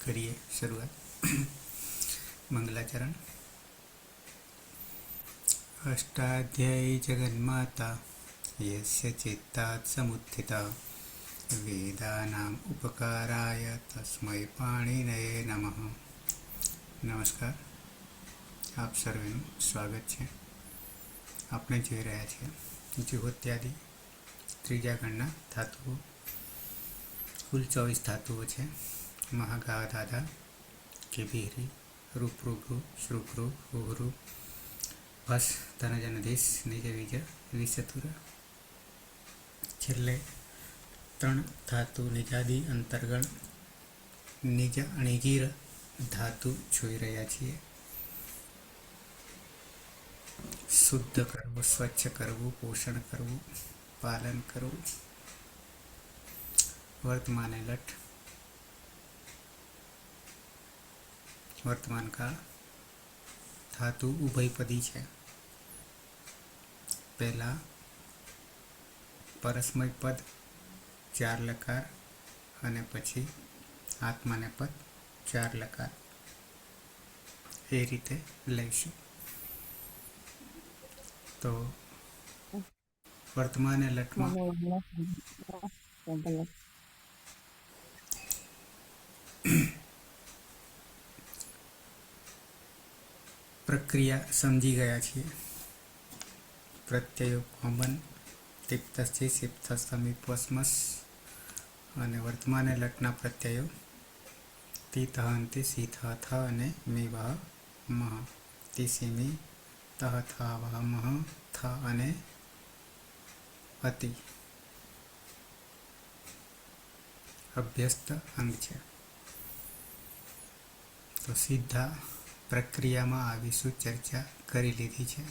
करिए शुरुआत। मंगलाचरण। अष्टाध्यायी जगन्माता यस्य चित्तात् समुत्थिता वेदानाम् उपकाराय तस्मै पाणिनये नमः। नमस्कार, आप સર્વેનું સ્વાગત છે। આપણે જોઈ રહ્યા છીએ જુહોત્યાદિ ત્રીજા ગણના ધાતુઓ। કુલ 24 ધાતુઓ છે। મહાગા ધાધા કેભીરી રૂપરૂભુ શ્રુભૃ હુહૃ ભસ ધનજનધીશ નિજ વિજ વિષતુર। છેલ્લે 3 ધાતુ નિજાદી અંતર્ગણ નિજ અણિગીર ધાતુ જોઈ રહ્યા છીએ। શુદ્ધ કરવું, સ્વચ્છ કરવું, પોષણ કરવું, પાલન કરવું। વર્તમાન લટ વર્તમાન કાળ ધાતુ ઉભયપદી છે। પહેલા પરસ્મય પદ 4 લકાર અને પછી આત્માને પદ 4 લકાર, એ રીતે લઈશું। તો વર્તમાન લટમાં પ્રક્રિયા સમજી ગયા છીએ। પ્રત્યયો કોમન તિપ્તસ્થી સિપ્તસ્તમીપસ્મસ અને વર્તમાન લટના પ્રત્યયો તિત હંતિ સિથ થ અને મી વહ મહ તિસિમી તહ થ વહ મહ થ અને અતિ અભ્યસ્ત અંગ છે। તો સીધા પ્રક્રિયામાં આવીશું, ચર્ચા કરી લીધી છે।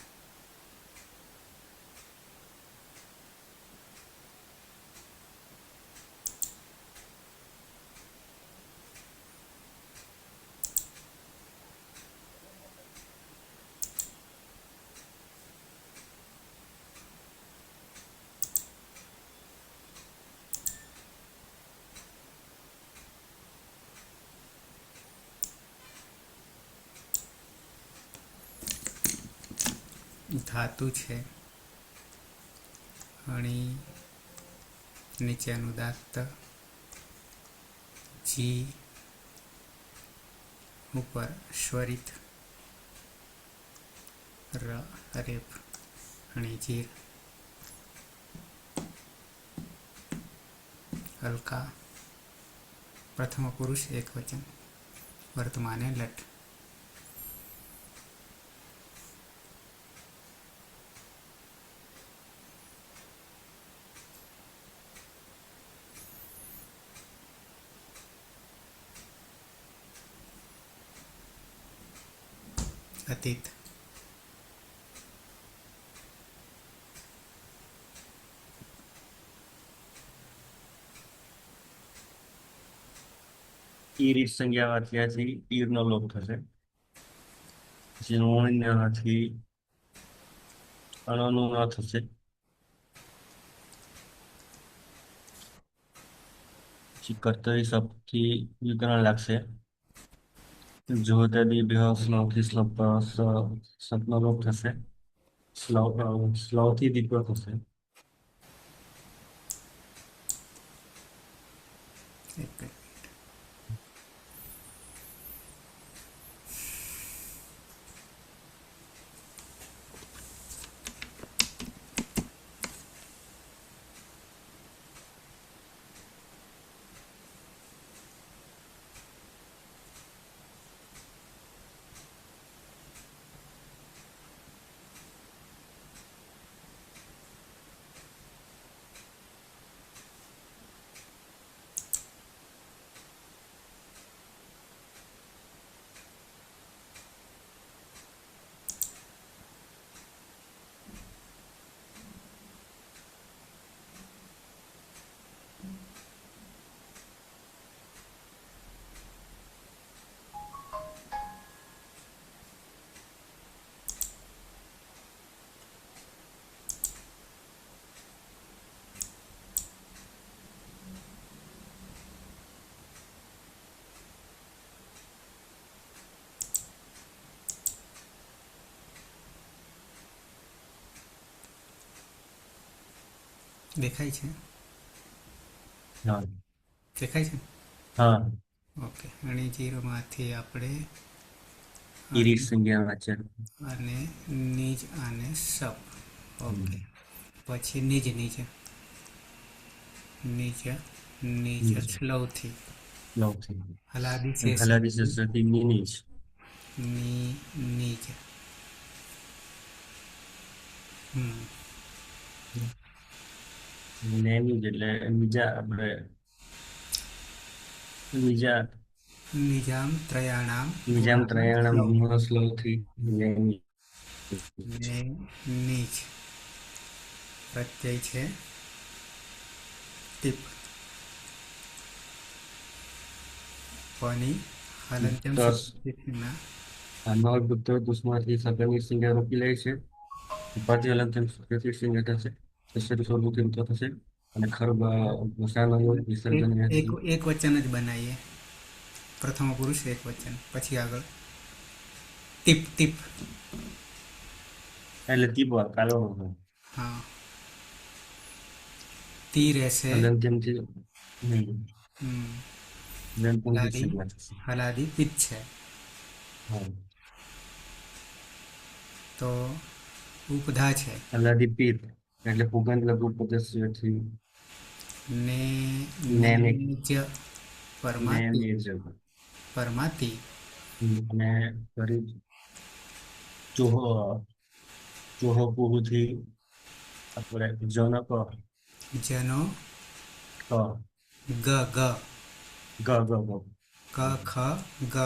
ધાતુ છે અણી, નીચેનું દાંત જી, ઉપર સ્વરિત ર રેપ અણીજીર હલકા પ્રથમ પુરુષ એક વચન વર્તમાને લટ। અતીત ઈરી સંજ્ઞા વાંચ્યાથી ઈરનો લોપ થશે। પછી નોણ્યથી અણનો ન થશે। પછી કર્તરી શબ્દથી વિકરણ લાગશે। જોહતાદી બેહ સ્લવથી સપનો લોપ થશે। સ્લવથી દીપક થશે। એક દેખાય છે? हाँ દેખાય છે? हाँ ઓકે. અણીજીરમાંથી આપણે इरिस संज्ञा वाच्य અને નીજ અને સપ. ઓકે. પછી નીજ નીજ નીજ નીજ સ્લોથી लौथी હલાદી and हलादी શેષથી सस्ती मिनीज નીજ. नैनी એટલે બીજા આપણે બીજા નિજામ ત્રયાણામ નિજામ ત્રયાણમ સ્લૌ ગુણસ્લૌથી નૈની ને નીચ પ્રત્યય છે ટીપ. પની હલંત્યમ તસ સૂત્રના આનો ગુપ્ત દુશ્મનથી સગની સંજ્ઞા રોકી લે છે. ઉપાધિ હલંત્યમ સૂત્રથી સંજ્ઞા થશે. તસ્યથી સ્વરૂપથી રૂપ થશે અને ખર્બ મસાનો વિસર્જન એક એક વચન જ બનાવીએ. પ્રથમ પુરુષ એક વચન, પછી આગળ ટીપ ટીપ. એટલે તીબા કાલો હા. તી રહેશે. હલંત્યમથી હમ. હલંત્યમથી હલાદી સંજ્ઞા થશે. હલાદી પિત છે હા તો ઉપધા છે. હલાદી પિત્ત એટલે પુગંધ લઘુ પદસ્યથી ને નૈનિક જ પરમાતી નૈનિજ પરમાતી અને ફરી ચોહ ચોહપુહુથી આપણે જનક જનો ક ગ ગ ગ ગ ગ ક ખ ગ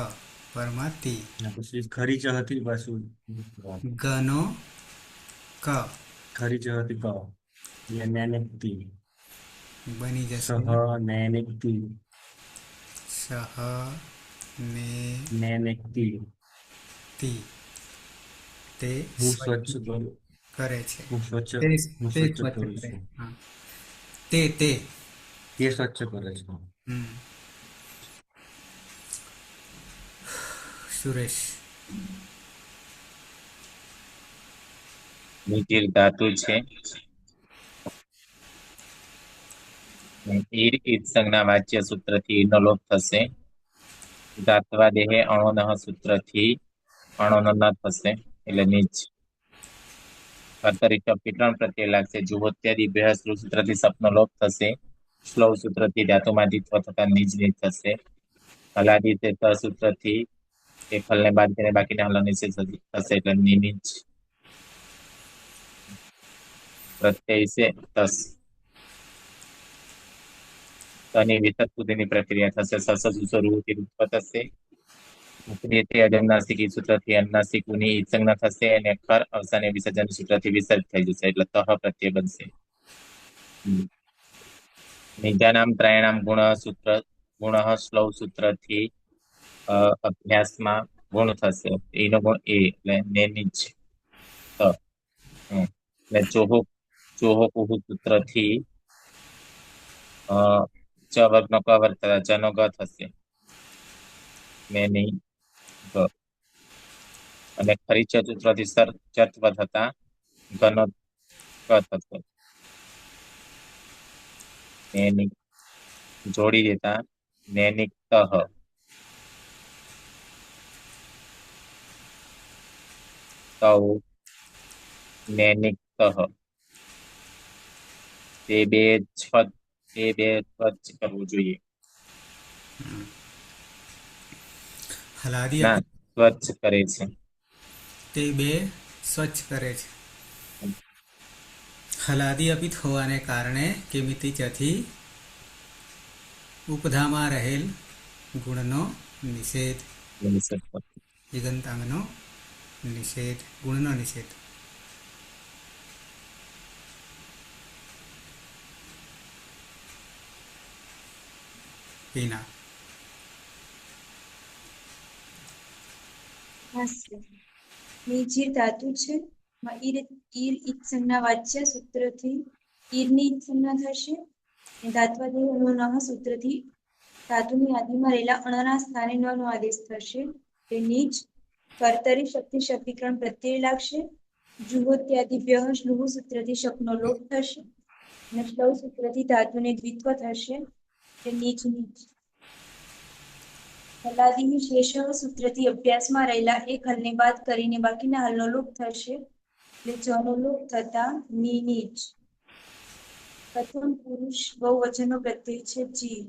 પરમાતી અને પછી ખરી હતી પાછું ગનો ક ખરી હતી ક એટલે નૈનિકતી બની સહ જશે નૈનિકતી સહ ને નૈનિકતી તી. તે હું સ્વચ્છ સ્વચ્છ કરું કરે છે. હું સ્વચ્છ તે હું તે સ્વચ્છ સ્વચ્છ કરું કરે. છું હા. તે તે સ્વચ્છ કરે છે. હમ. સુરેશ. નીતિર ધાતુ છે. ઈર ઈદ સંજ્ઞા વાચ્ય સૂત્રથી ઈરનો લોપ થશે. ધાત્વા દેહે અણોનહ સૂત્રથી અણોનહ થશે એટલે નીચ. કર્તરી ચપટી 3 પ્રત્યય લાગશે. જુહોત્યાદિ બે સૂત્રથી સપનો લોપ થશે. શ્લોવ સૂત્રથી ધાતુમાંથી થતા નીચ નીચ થશે. હલાદી તે ત સૂત્રથી એક હલને બાદ કરીને બાકીના હલ નિષેધ થશે એટલે નીચ. પ્રત્યય છે તસ. તની વિતર સુધીની પ્રક્રિયા થશે. સસ સ્વરૂપથી રૂપ થશે. ઉપરીથી અજમનાસિક ઈ સૂત્રથી અનુનાસિક ઉની ઈદ સંજ્ઞા થશે અને ખર અવસાને વિસર્જન સૂત્રથી વિસર્જ થઈ જશે એટલે તહ પ્રત્યય બનશે. નિજાનામ ત્રયણામ ગુણ શ્લોવ સૂત્રથી અભ્યાસમાં ગુણ થશે. એનો ગુણ એ એટલે નેનિજ ત. એટલે ચોહો કુહુ સૂત્રથી ચ વર્ગનો ક વર્ગ થતા જનો ગ થશે. નેની ગ અને ખરી ચતુર્થી સર ચત્વ થતા ઘનો ક થશે. નૈનિક જોડી દેતા નૈનિક તહ. તૌ નૈનિક તહ. તે બે સ્વચ્છ કરવું જોઈએ. હલાદી ના સ્વચ્છ કરે છે. તે બે સ્વચ્છ કરે છે. હલાદી અપિત હોવાને કારણે કેમિતિ ચથી ઉપધામાં રહેલ ગુણનો નિષેધ. ઈગંતાંગનો નિષેધ. ગુણનો નિષેધ. પીના. નીચીર ધાતુ છે. ઈર ઈદ સંજ્ઞા વાચ્ય સૂત્રથી ઈરની ઈદ સંજ્ઞા થશે. ધાત્વા દેહ અણોનહ સૂત્રથી ધાતુની યાદીમાં રહેલા અણના સ્થાને ન નો આદેશ થશે. તે નીચ. કર્તરી શક્તિ શક્તિકરણ પ્રત્યય લાગશે. જુહોત્યાદિભ્ય શ્લુહ સૂત્રથી શકનો લોપ થશે. અને શ્લવ સૂત્રથી ધાતુને દ્વિત્વ થશે એટલે નીચ નીચ. હલાદી શેષ સૂત્રથી અભ્યાસમાં રહેલા એક હલને બાદ કરીને બાકીના હલનો લોપ થશે એટલે જનો લોપ થતા ની નીચ. પ્રથમ પુરુષ બહુવચનનો પ્રત્યય છે જી.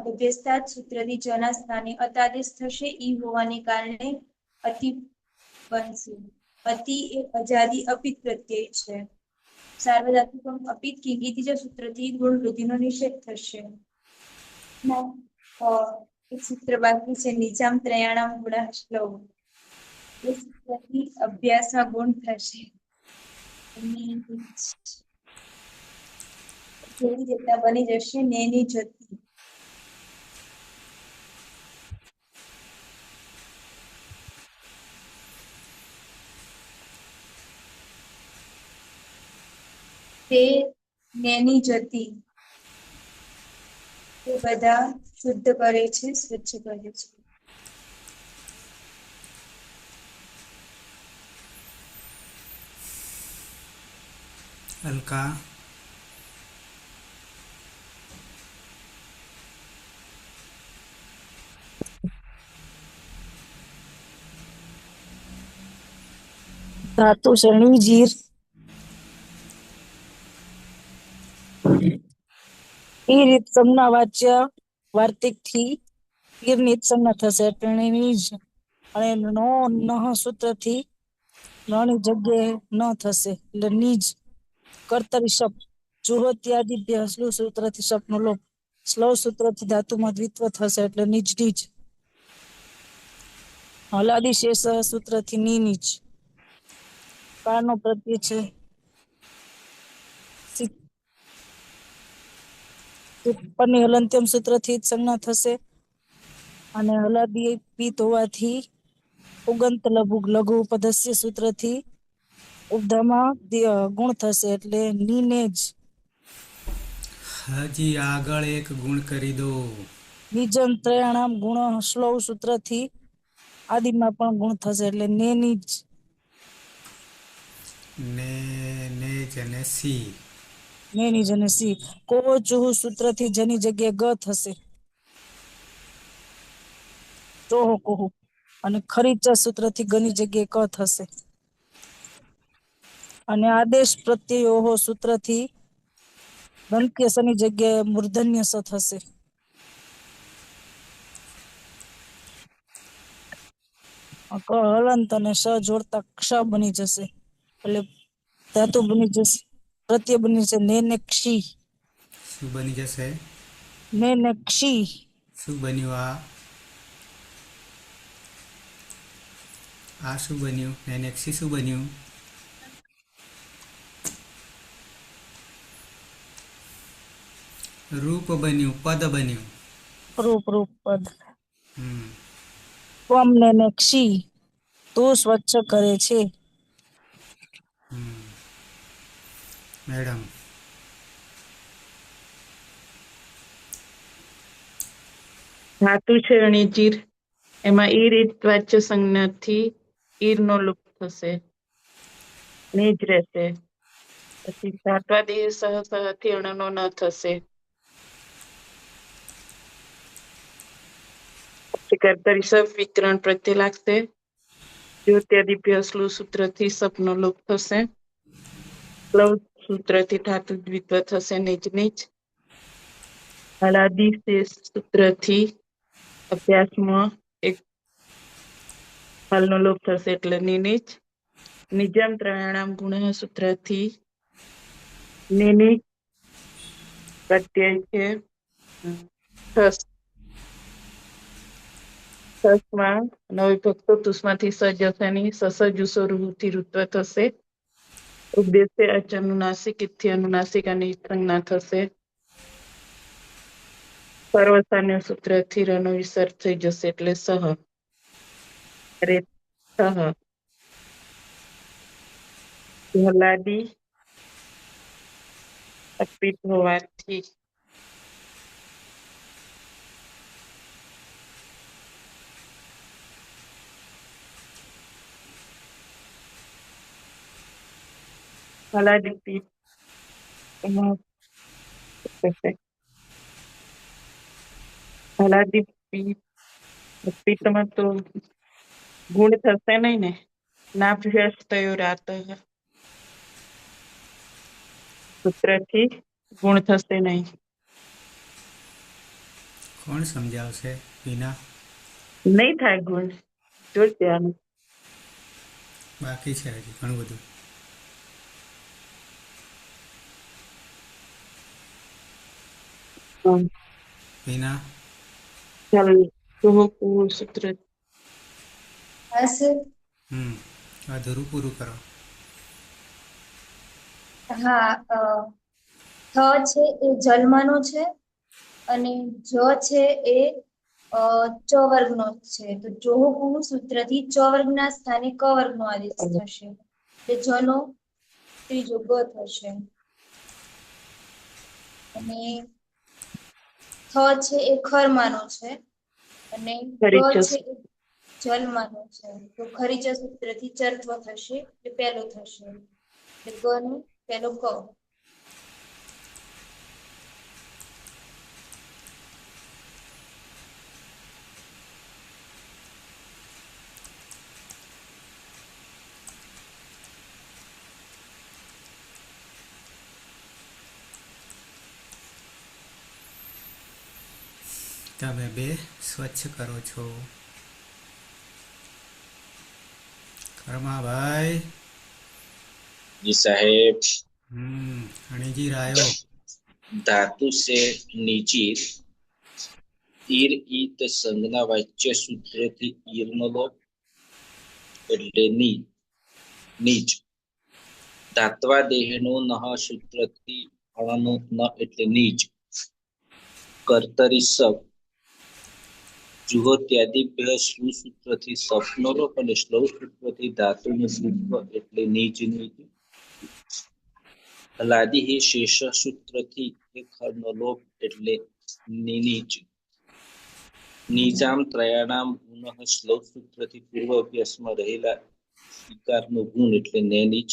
અભ્યસ્તાત સૂત્રથી જના સ્થાને અતાદેશ થશે ઈ હોવાને કારણે અતિ બનશે. અતિ એ અજાદી અપિત પ્રત્યય છે. સાર્વધાતુકમ અપિત કિંગિતિજ સૂત્રથી ગુણ વૃદ્ધિનો નિષેધ થશે. એક સૂત્ર બાકી છે નિજામ ત્રયાણામ ગુણા શ્લવ. એ સૂત્રથી અભ્યાસમાં ગુણ થશે. જોડી દેતા બની જશે નેની જતી. તે નેની જતી એ બધા શુદ્ધ કરે છે, સ્વચ્છ કરે છે. હલકા ધાતુ શ્રેણી જીર એ રીત સંજ્ઞા વાચ્ય વાર્તિક થી ઈર સંજ્ઞા થશે એટલે નિજ. અને નો નહ સૂત્ર થી ની જગ્યાએ ન થશે એટલે નિજ. કર્તરી શબ્દ જુહોત્યાદિભ્ય શ્લુ સૂત્ર થી શબ્દ નો લોપ. શ્લવ સૂત્ર થી ધાતુમાં દ્વિત્વ થશે એટલે નિજ નીજ. હલાદી શેષ સૂત્ર થી ની નીચ. કાળનો પ્રત્યય છે પરની હલંત્યમ સૂત્ર થી સંજ્ઞા થશે. અને હલાદી પિત હોવાથી ઉગંત લઘુ પદસ્ય સૂત્ર થી ઉપધામાં ગુણ થશે એટલે નીને જ. હજી આગળ એક ગુણ કરી દો. નિજન ત્રયાણામ ગુણ શ્લવ સૂત્ર થી આદિમાં પણ ગુણ થશે એટલે નેની જ. ને અને સી. નેની જ અને સી. કો ચુહુ સૂત્ર થી જેની જગ્યાએ ગ થશે. ચોહો કોહુ. અને ખરીચા સૂત્ર થી ગની જગ્યાએ ક થશે. અને આદેશ પ્રત્યયોહો સૂત્ર થી દંત્ય સની જગ્યાએ મૂર્ધન્ય સ થશે. હલંત અને સ જોડતા ક્ષ બની જશે એટલે ધાતુ બની જશે. પ્રત્યય બની જશે ને ને ક્ષી. શું બની જશે? ને ને ક્ષી. શું બન્યું આ શું બન્યું? નેનેક્ષી શું બન્યું? રૂપ બન્યું, પદ બન્યું. રૂપ રૂપ પદ. હમ ત્વમ ને ને ક્ષી તું સ્વચ્છ કરે છે. મેડમ ધાતુ છે અણીચીર એમાં ઈ રીત વાચ્ય સંજ્ઞાથી ઈર નો લુપ થશે નીજ રહેશે. પછી ધાત્વાદેહ સહથી અણનો ન થશે. પછી કર્તરી સબ વિકરણ પ્રત્યે લાગશે. દ્યોત્યાદિભ્ય શ્લુ સૂત્ર થી સપનો લોપ થશે. શ્લવ સૂત્ર થી ધાતુ દ્વિત્વ થશે નીચ નીચ. હલાદી શેષ સૂત્ર થી અભ્યાસમાં એક હાલનો લોપ થશે એટલે નીચ. નિજામ ત્રયાણામ ગુણ સૂત્ર થી નિની પ્રત્યય છે માં નવિભક્તો તુષ્માંથી સજસની સસજુસો રૂથી ઋત્વ થશે. ઉદ્દેશ્ય અનુનાસિક ઇથ્ય અનુનાસિક અને સંજ્ઞા થશે. સર્વસાન્ય સૂત્ર થી રનો વિસર્ગ થઈ જશે એટલે સહ. હલાદી અપિત હોવાથી હલાદી પિત એમાં થશે હલાદી પિત્તમાં તો ગુણ થશે નહીં ને નાભ્યસ્તયોરાત સૂત્રથી ગુણ થશે નહીં. કોણ સમજાવશે? વિના નહીં થાય ગુણ. જોઈ આનું બાકી છે હજી ઘણું બધું. વિના ચાલો ચોહકું સૂત્ર હા સર. અધૂરું પૂરું કરો. હા થ છે એ જલમાનો છે અને જ છે એ ચ વર્ગનો છે. તો ચોહકું સૂત્રથી ચ વર્ગના સ્થાને ક વર્ગનો આદેશ થશે એટલે જનો ત્રીજો ગ થશે. અને થ છે એ ખરમાનો છે અને ગ ખરીચસ. છે એ જલમાનો છે. તો ખરીચ સૂત્રથી ચર્ત્વ થશે એટલે પહેલો થશે એટલે ગ નું પહેલો ક. તમે બે સ્વચ્છ કરો છો. કર્માભાઈ. जी साहेब. અણીજી રાયો. धातु से नीचित ઈર ઈત સંજ્ઞા વાચ્ય સૂત્રથી ઈરનો લોપ એટલે નીચ. ધાત્વા દેહનો નહ સૂત્રથી અણનો ન એટલે નીચ. કર્તરી સપ જુહોત્યાદિભ્ય શ્લુ સૂત્રથી સપનો લોપ અને શ્લૌ સૂત્રથી ધાતુનું સૂત્ર એટલે નીચ નીચ. હલાદી હે શેષ સૂત્રથી એક હરનો લોપ એટલે નીચ. નિજામ ત્રયાણામ પુનઃ શ્લોક સૂત્રથી પૂર્વ અભ્યાસમાં રહેલા વિકારનો ગુણ એટલે નેનીચ.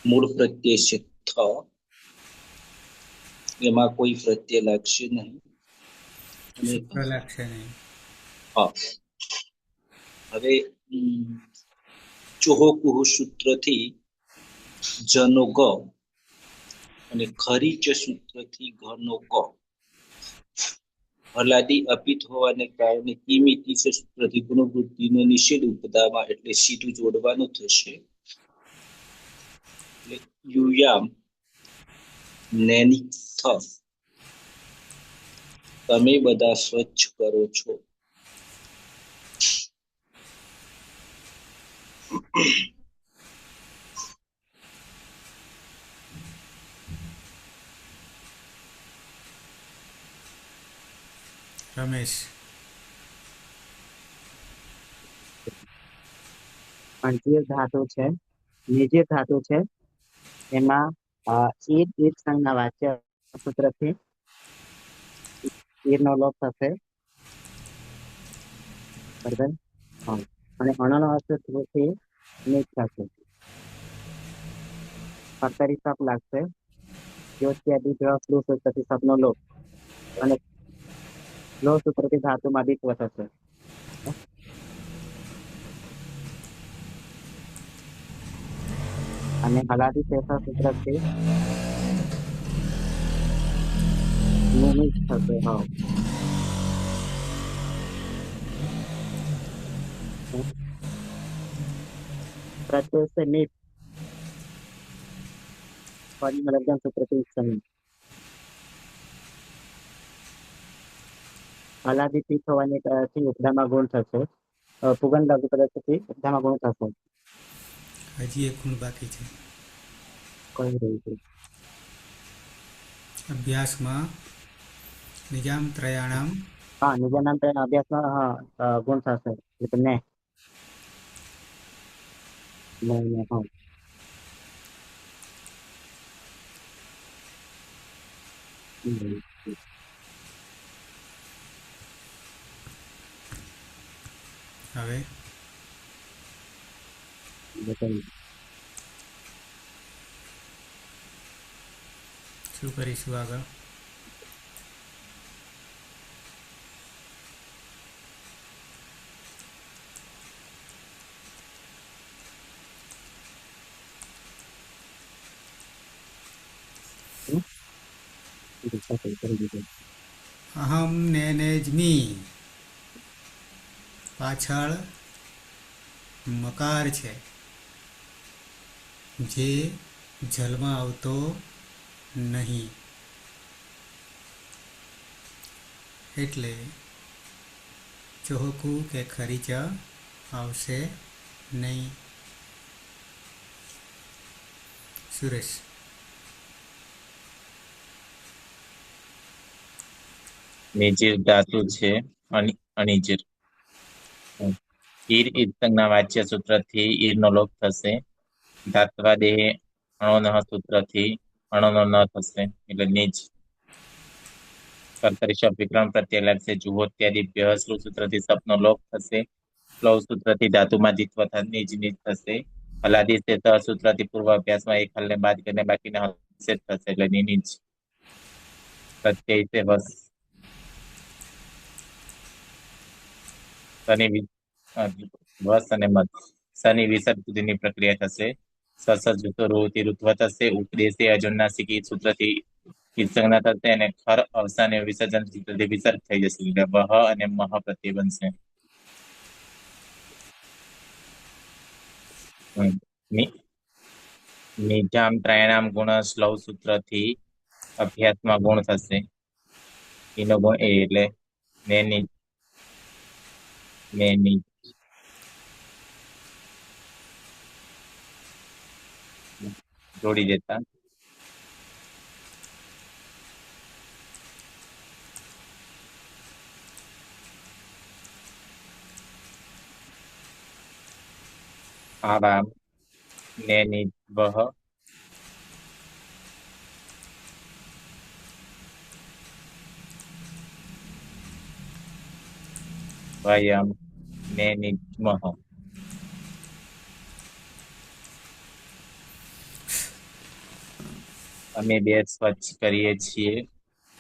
મૂળ પ્રત્યય છે થ, એમાં કોઈ પ્રત્યય લાગશે નહીં. અને શુક્ર લાગશે નહીં. હા, હવે ચોહકુહ સૂત્રથી જનો ગ અને ખરીચ સૂત્રથી ઘનો ક. હલાદી અપિત હોવાને કારણે કિમિતિ સૂત્રથી ગુણવૃત્તિનો નિષેધ ઉપદામાં એટલે સીધું જોડવાનું થશે. એટલે યુયામ નૈનિક થ તમે બધા સ્વચ્છ કરો છો. રમેશ. અંતિય ધાતુ છે, નિજીર ધાતુ છે, એમાં ઈદ ઈદ સંજ્ઞા વાચ્ય સૂત્રથી ઈરનો લોપ થશે. બરાબર. હા, અને અણનો અસૂત્રથી નીચ થશે. કર્તરી સપ લાગશે. જ્યોત્યાદિ શ્લુ સૂત્રથી સપનો લોપ અને લો સૂત્રથી ધાતુમાં દિત્વ થશે. અને હલાદી શેષા સૂત્રથી નિમિત થશે. હા, પ્રત્યય से निप परिमलग्न सूत्रથી સમી. હલાદી પિત હોવાની થી ઉપદામાં ગુણ થશે. પુગન લાગુ પદાર્થથી ઉપદામાં ગુણ થશે. હજી એક ગુણ બાકી છે. કહી રહ્યું છે અભ્યાસમાં નિજામ ત્રયાણામ. હા, નિજાનામ તેના અભ્યાસમાં ગુણ થશે. એટલે ને હા. હવે શું કરીશું આગળ? કરી દીધું. અહમ નેનેજમી પાછળ મકાર છે જે જલમાં આવતો નહીં, એટલે ચોહકું કે ખરીચ આવશે નહીં. સુરેશ. નિજીર ધાતુ છે અનિજીર. ઈર ઈત્સંગના વાચ્ય સૂત્રથી ઈરનો લોપ થશે. ધાત્વાદેહે અણોનહ સૂત્રથી અણોનો ન થશે, એટલે નીજ. કર્તરી શબ્દ વિક્રમ પ્રત્યય લાગશે. જુહોત્યાદિ વ્યસ્લુ સૂત્રથી સપનો લોપ થશે. સ્લવ સૂત્રથી ધાતુમાં દિત્વ નીજ નીજ થશે. હલાદી સે ત સૂત્રથી પૂર્વ અભ્યાસમાં એક હલને બાદ કરીને બાકીના હલ સે થશે, એટલે નીજ. પ્રત્યય સે વસ વસ અને મત સની વિસર્ગ સુધીની પ્રક્રિયા થશે. સસ જુતો રૂતિ ઋત્વ થશે. ઉપદેશે અજોન્નાસિકી સૂત્રથી વિસર્ગના થશે અને ખર અવસાને વિસર્જન સૂત્રથી વિસર્ગ થઈ જશે, એટલે વહ અને મહ પ્રત્યય બનશે. નિજામ ત્રયણામ ગુણ સ્લવ સૂત્રથી અભ્યાસમાં ગુણ થશે. એનો ગુણ એ એટલે નેની નેની જોડી દેતા આરામ નેની વહ વયમ નેની મહ. અમે બે સ્વચ્છ કરીએ છીએ,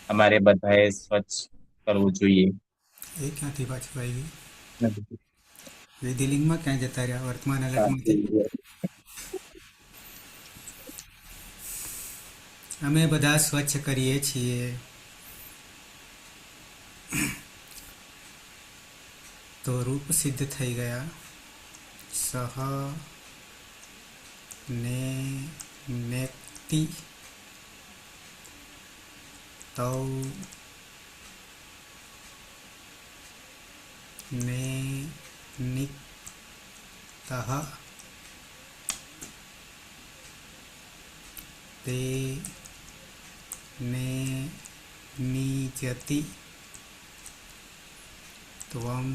અમારે બધાએ સ્વચ્છ કરવું જોઈએ. એ ક્યાંથી પાછું આવી? વિધિલિંગમાં ક્યાં જતા રહ્યા? વર્તમાન અલગમાંથી. અમે બધા સ્વચ્છ કરીએ છીએ. તો રૂપ સિદ્ધ થઈ ગયા. સહ ને નેતિ તૌ ને નિતઃ તે ને નિજતિ ત્વમ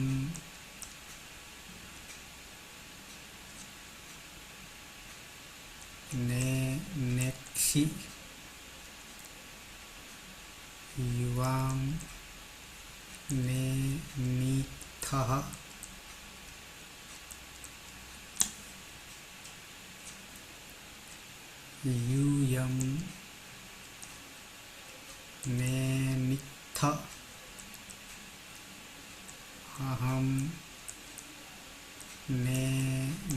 ને નેક્ષિ યુવામ ને નિથઃ યુયમ ને નિથઃ અહમ ને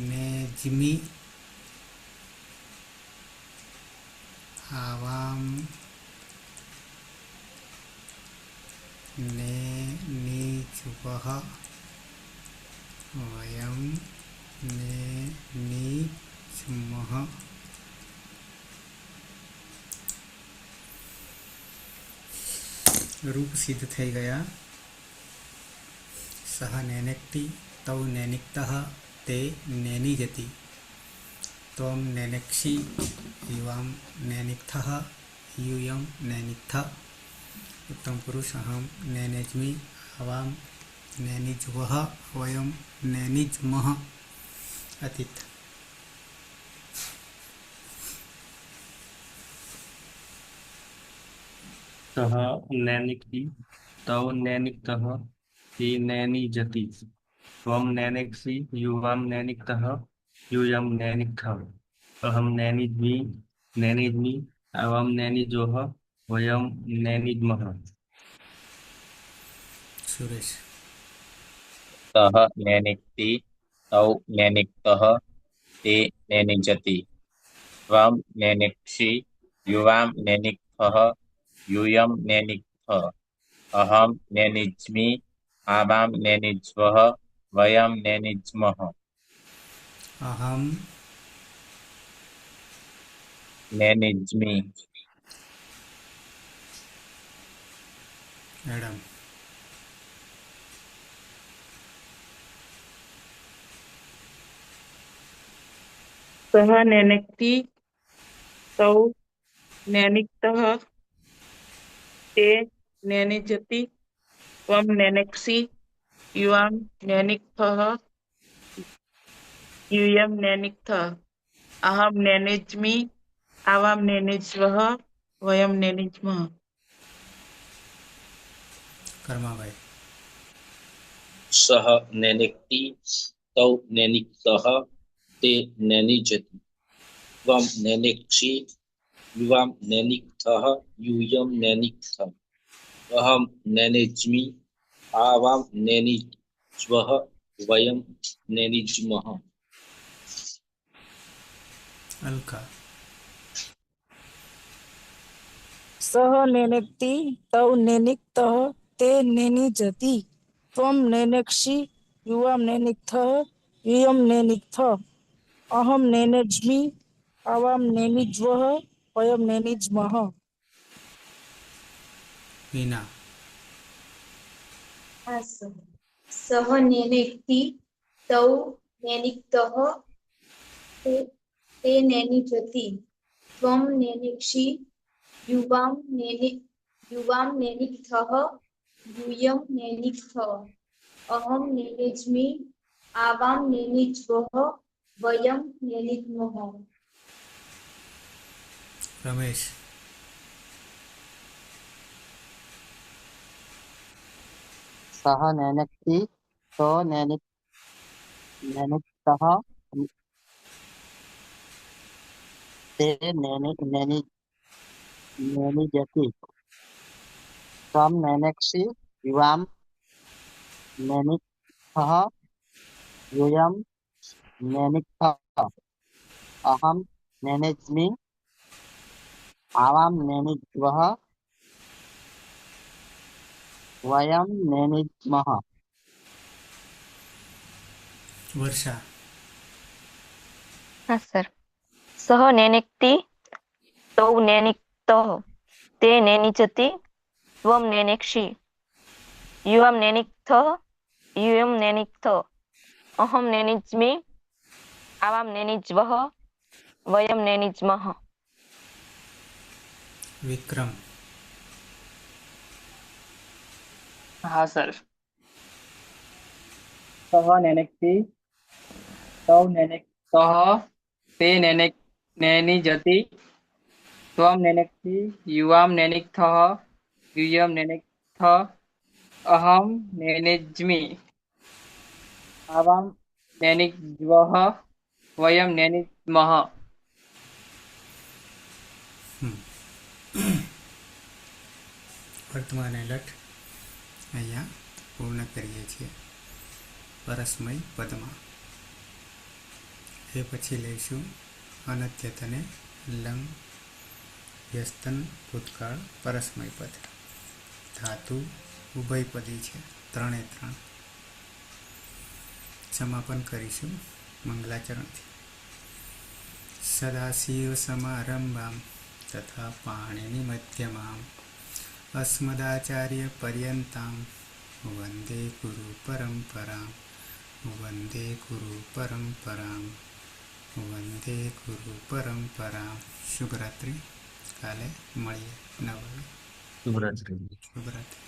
નેજ્મિ આવામ ને નિજ્વહ વયમ ને નિજ્મઃ. રૂપ સિદ્ધ થઈ ગયા. સહ નેનેક્તિ તૌ નેનિક્તઃ તે નેની જતી ત્વમ નેનેક્ષિ યુવામ નેનિક્થઃ યુયમ નેનિક્થ. ઉત્તમ પુરુષ અહમ નેનેજ્મિ આવામ નેનિજ્વહ વયમ નેનિજ્મઃ. અતીત. સહ નૈનિક્તિ તૌ નૈનિક્તઃ તે નૈની જતિ ત્વમ નૈનેક્ષિ યુવામ નૈનિક્તઃ યુયમ નૈનિક્થઃ અહમ નૈનિજ્મિ आवाम नेनिजोह वयम नेनिज्मः। સુરેશ. સહ નેનિક્તિ તૌ નેનિક્તઃ તે નેનિજતિ ત્વં નેનિક્ષિ યુવાં નેનિક્થઃ यूयं નેનિક્થઃ અહં નેનિજ્મિ આવાં નેનિજ્વઃ વયં નેનિજ્મઃ અહમ નેનિજ્મિ એડમ. સહ નેનિક્તિ તૌ નેનિક્તઃ તે નેનિજતિ ત્વં નેનિક્ષિ યુવાં નેનિક્થઃ यूयं નેનિક્થઃ અહં નેનિજ્મિ આવાં નેનિજ્વઃ વયં નેનિજ્મઃ કર્માભાઈ. સહ નેનિક્તિ તૌ નેનિક્તઃ તે નેનિજતિ ત્વં નેનિક્ષિ યુવાં નેનિક્થઃ यूयं નેનિક્થઃ અહં નેનિજ્મિ આવાં નેનિજ્વઃ વયં નેનિજ્મઃ અલકા. સહ નેનેક્તિ તૌ નેનિક્તઃ તે નેનિજતિ ત્વં નેનેક્ષિ યુવાં નેનિક્થઃ यूयं નેનિક્થઃ અહં નેનેજ્મિ આવાં નેનિજ્વઃ વયં નેનિજ્મઃ હિના. સહ નેનેક્તિ તૌ નેનિક્તઃ તે નેનિજતિ ત્વં નેનિક્ષિ યુવાં નેનિક્થઃ यूयं નેનિક્થઃ અહં નેનિજ્મિ આવાં નેનિજ્વઃ વયં નેનિજ્મઃ રમેશ. સહ નેનિક્તિ તો નેનિક્તઃ તે નેનિજતિ ત્વં નેનિક્ષિ યુવાં નેનિક્થઃ यूयं નેનિક્થઃ અહં નેનિજ્મિ આવાં નેનિજ્વઃ વયં નેનિજ્મઃ વર્ષા. हाँ सर। सह नेनिक्ति तौ नेनिक्तः ते नेनिजति त्वं नेनिक्षि युवां नेनिक्थः यूयं नेनिक्थः अहं नेनिज्मि आवां नेनिज्वः वयं नेनिज्मः વિક્રમ. हाँ सर। सह नेनिक्ति तौ नेनिक्तः ते नेनिजति त्वं नेनिक्षि युवां नेनिक्थः यूयं नेनिक्थः अहं नेनिज्मि आवां नेनिज्वः वयं नेनिज्मः વર્તમાન એલર્ટ અહીંયા પૂર્ણ કરીએ છીએ પરસ્મય પદમાં. એ પછી લઈશું અનદ્યતને લંગ વ્યસ્તન ભૂતકાળ પરસ્મય પદ. ધાતુ ઉભયપદી છે, 3 એ 3. સમાપન કરીશું મંગલાચરણથી. સદાશિવ સમારંભામ તથા પાણીની મધ્યમામ अस्मदाचार्य पर्यन्तां वन्दे गुरु परम्परां वन्दे गुरु परम्परां वन्दे गुरु परम्परां. શુભરાત્રિ. કાલે મળીએ 9 વાગે. શુભરાત્રિ. શુભરાત્રિ.